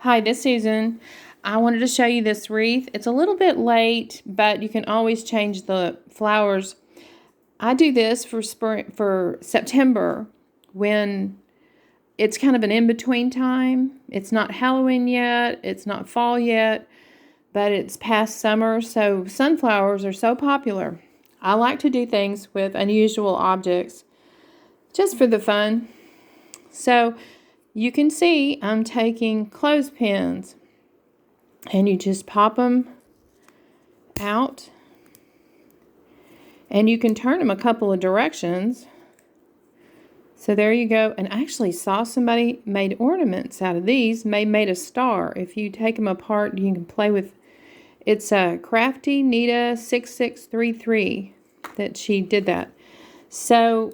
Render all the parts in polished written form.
Hi, this is Susan. I wanted to show you this wreath. It's a little bit late, but you can always change the flowers. I do this for spring, for September, when it's kind of an in-between time. It's not Halloween yet, it's not fall yet, but it's past summer, so sunflowers are so popular. I like to do things with unusual objects just for the fun. So you can see I'm taking clothespins, and you just pop them out, and you can turn them a couple of directions. So there you go. And I actually saw somebody made ornaments out of these, made a star. If you take them apart, you can play with. It's a Crafty Nita 6633 that she did that. So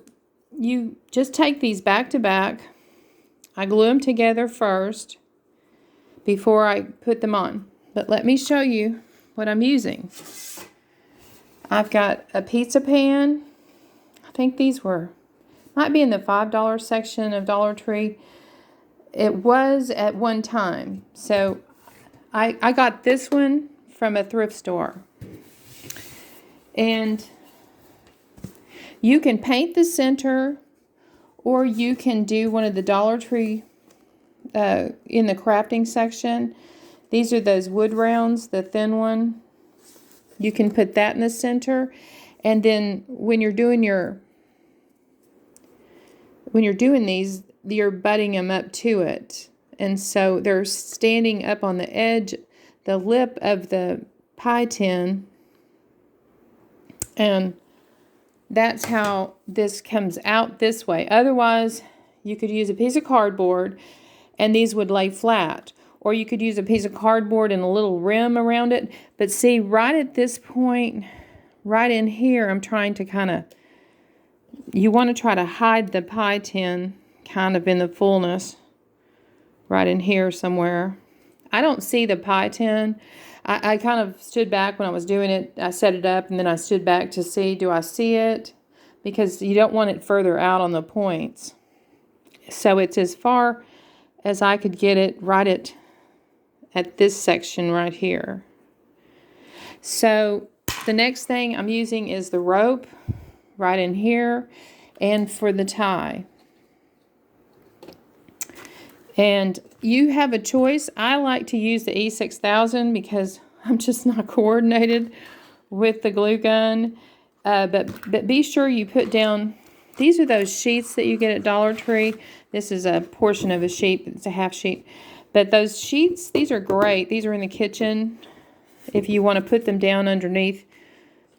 you just take these back to back. I glue them together first before I put them on. But let me show you what I'm using. I've got a pizza pan. I think these might be in the $5 section of Dollar Tree. It was at one time. So I got this one from a thrift store. And you can paint the center, or you can do one of the Dollar Tree in the crafting section. These are those wood rounds, the thin one. You can put that in the center, and then when you're doing these, you're butting them up to it, and so they're standing up on the edge, the lip of the pie tin, and that's how this comes out this way. Otherwise, you could use a piece of cardboard, and these would lay flat. Or you could use a piece of cardboard and a little rim around it. But see, right at this point, right in here, I'm trying to you want to try to hide the pie tin kind of in the fullness. Right in here somewhere. I don't see the pie tin. I kind of stood back when I was doing it. I set it up, and then I stood back to see, do I see it? Because you don't want it further out on the points. So it's as far as I could get it right at this section right here. So the next thing I'm using is the rope right in here, and for the tie. And you have a choice. I like to use the E6000 because I'm just not coordinated with the glue gun. But be sure you put down, these are those sheets that you get at Dollar Tree. This is a portion of a sheet, it's a half sheet. But those sheets, these are great. These are in the kitchen. If you want to put them down underneath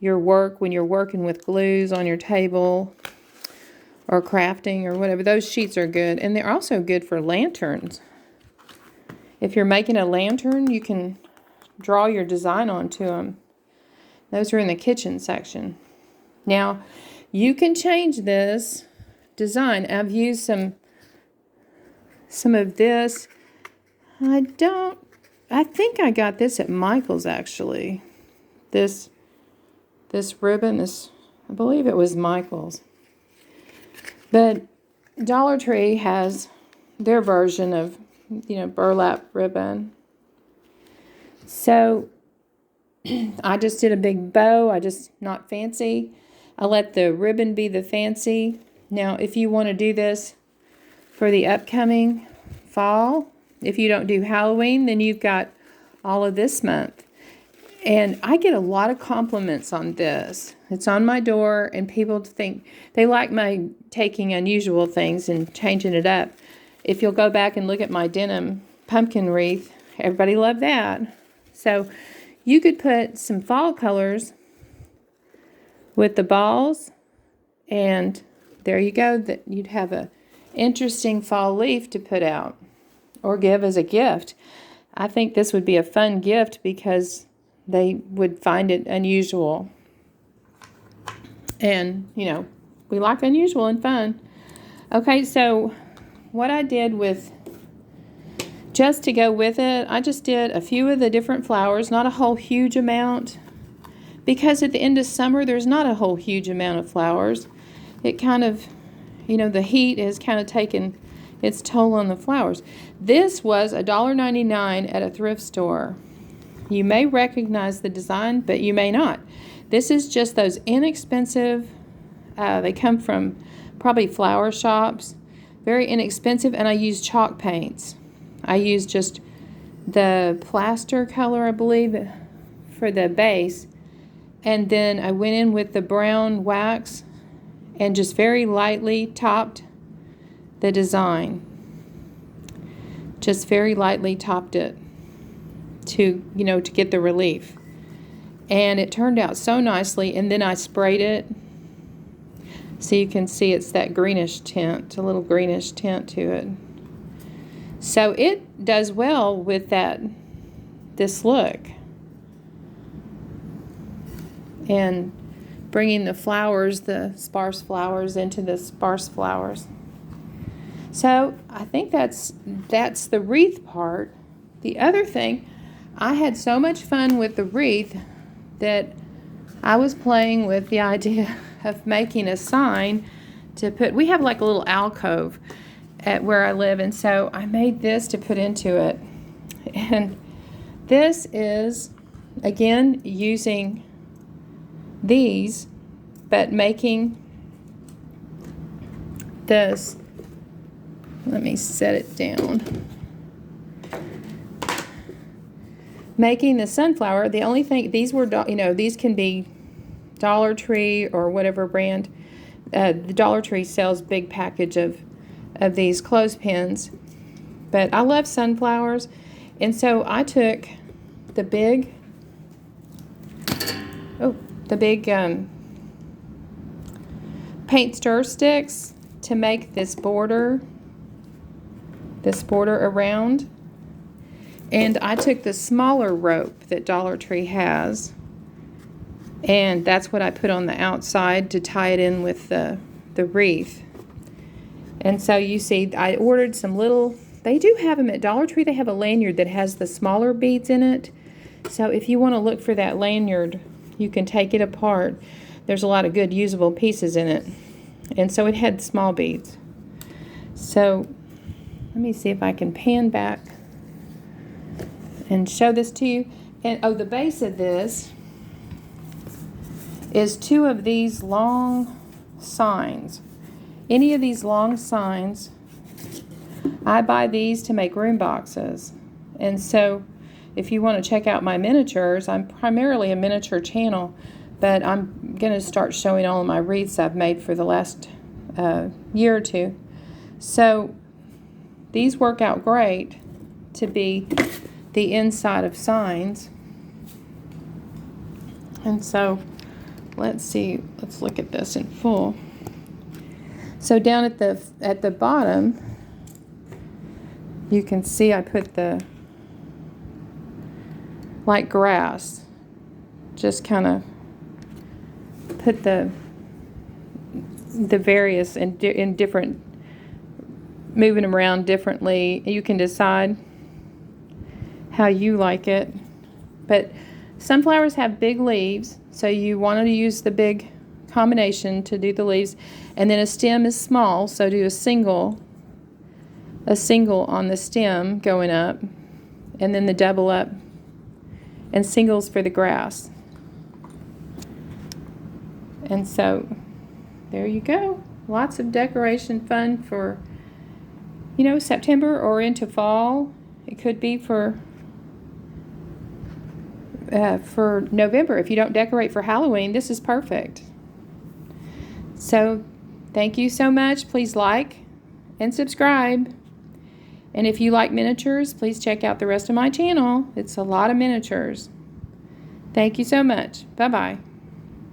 your work when you're working with glues on your table or crafting or whatever, those sheets are good. And they're also good for lanterns. If you're making a lantern, you can draw your design onto them. Those are in the kitchen section. Now, you can change this design. I've used some of this. I think I got this at Michael's, actually. This ribbon, I believe it was Michael's. But Dollar Tree has their version of, burlap ribbon. So I just did a big bow. Not fancy. I let the ribbon be the fancy. Now, if you want to do this for the upcoming fall, if you don't do Halloween, then you've got all of this month. And I get a lot of compliments on this. It's on my door, and people think they like my taking unusual things and changing it up. If you'll go back and look at my denim pumpkin wreath, everybody loved that. So you could put some fall colors with the balls, and there you go. That you'd have a interesting fall leaf to put out or give as a gift. I think this would be a fun gift because they would find it unusual. And, we like unusual and fun. Okay, so what I did just to go with it, I just did a few of the different flowers, not a whole huge amount. Because at the end of summer, there's not a whole huge amount of flowers. It kind of, the heat has kind of taken its toll on the flowers. This was $1.99 at a thrift store. You may recognize the design, but you may not. This is just those inexpensive, they come from probably flower shops, very inexpensive, and I use chalk paints. I use just the plaster color, I believe, for the base, and then I went in with the brown wax and just very lightly topped the design. Just very lightly topped it to get the relief. And it turned out so nicely, and then I sprayed it. So you can see it's that greenish tint, a little greenish tint to it. So it does well with this look. And bringing the flowers, the sparse flowers, into the sparse flowers. So I think that's the wreath part. The other thing, I had so much fun with the wreath that I was playing with the idea of making a sign to put. We have like a little alcove at where I live, and so I made this to put into it. And this is, again, using these, but making this. Let me set it down. Making the sunflower, the only thing, these were, these can be Dollar Tree or whatever brand. The Dollar Tree sells big package of these clothespins. But I love sunflowers. And so I took the big paint stir sticks to make this border around. And I took the smaller rope that Dollar Tree has, and that's what I put on the outside to tie it in with the wreath. And so you see, I ordered some little, they do have them at Dollar Tree. They have a lanyard that has the smaller beads in it. So if you want to look for that lanyard, you can take it apart. There's a lot of good usable pieces in it. And so it had small beads. So let me see if I can pan back and show this to you. And the base of this is 2 of these long signs. Any of these long signs, I buy these to make room boxes. And so if you want to check out my miniatures, I'm primarily a miniature channel, but I'm going to start showing all of my wreaths I've made for the last year or two. So these work out great to be the inside of signs. And so let's look at this in full. So down at the bottom, you can see I put the like grass, just kind of put the various in different, moving around differently. You can decide how you like it. But sunflowers have big leaves, so you want to use the big combination to do the leaves. And then a stem is small, so do a single on the stem going up, and then the double up, and singles for the grass. And so there you go. Lots of decoration fun for, September or into fall. It could be for November. If you don't decorate for Halloween, this is perfect. So thank you so much. Please like and subscribe. And if you like miniatures, please check out the rest of my channel. It's a lot of miniatures. Thank you so much. Bye-bye.